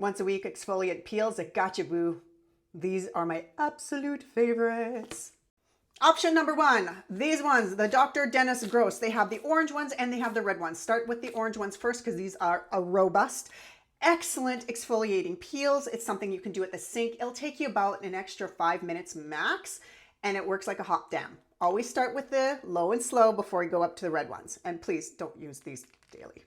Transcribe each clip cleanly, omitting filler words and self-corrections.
Once a week exfoliate peels. I got you, boo. These are my absolute favorites. Option number one, these ones, the Dr. Dennis Gross. They have the orange ones and they have the red ones. Start with the orange ones first because these are a robust, excellent exfoliating peels. It's something you can do at the sink. It'll take you about an extra 5 minutes max, and it works like a hot damn. Always start with the low and slow before you go up to the red ones. And please don't use these daily.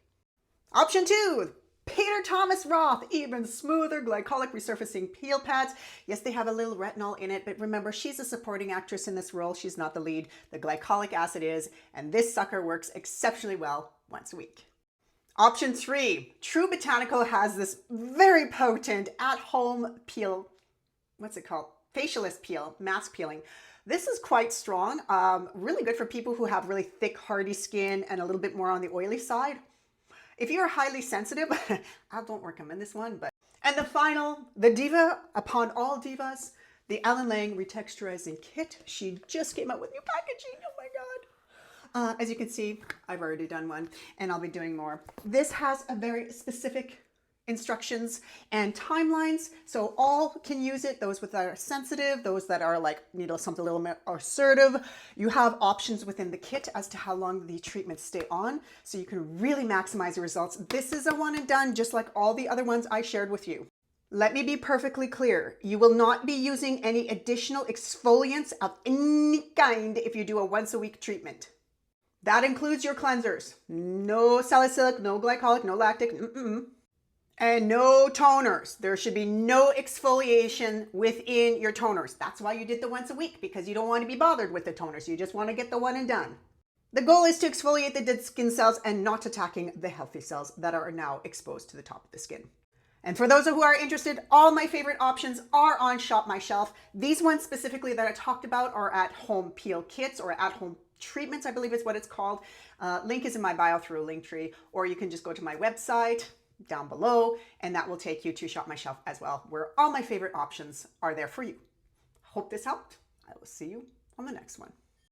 Option two, Peter Thomas Roth, even smoother glycolic resurfacing peel pads. Yes, they have a little retinol in it, but remember, she's a supporting actress in this role. She's not the lead. The glycolic acid is, and this sucker works exceptionally well once a week. Option three, True Botanical has this very potent at-home peel. What's it called? Facialist peel, mask peeling. This is quite strong, really good for people who have really thick, hardy skin and a little bit more on the oily side. If you're highly sensitive, I don't recommend this one, but. And the final, the diva upon all divas, the Alan Lang Retexturizing Kit. She just came out with new packaging, oh my God. As you can see, I've already done one and I'll be doing more. This has a very specific instructions and timelines, so all can use it. Those that are sensitive, those that are like, you know, something a little more assertive. You have options within the kit as to how long the treatments stay on, so you can really maximize the results. This is a one and done, just like all the other ones I shared with you. Let me be perfectly clear. You will not be using any additional exfoliants of any kind if you do a once a week treatment. That includes your cleansers. No salicylic, no glycolic, no lactic, and no toners. There should be no exfoliation within your toners. That's why you did the once a week, because you don't want to be bothered with the toners. You just want to get the one and done. The goal is to exfoliate the dead skin cells and not attacking the healthy cells that are now exposed to the top of the skin. And for those who are interested, all my favorite options are on Shop My Shelf. These ones specifically that I talked about are at home peel kits or at home treatments, I believe is what it's called. Link is in my bio through a link tree, or you can just go to my website down below, and that will take you to Shop My Shelf as well, where all my favorite options are there for you. Hope this helped. I will see you on the next one.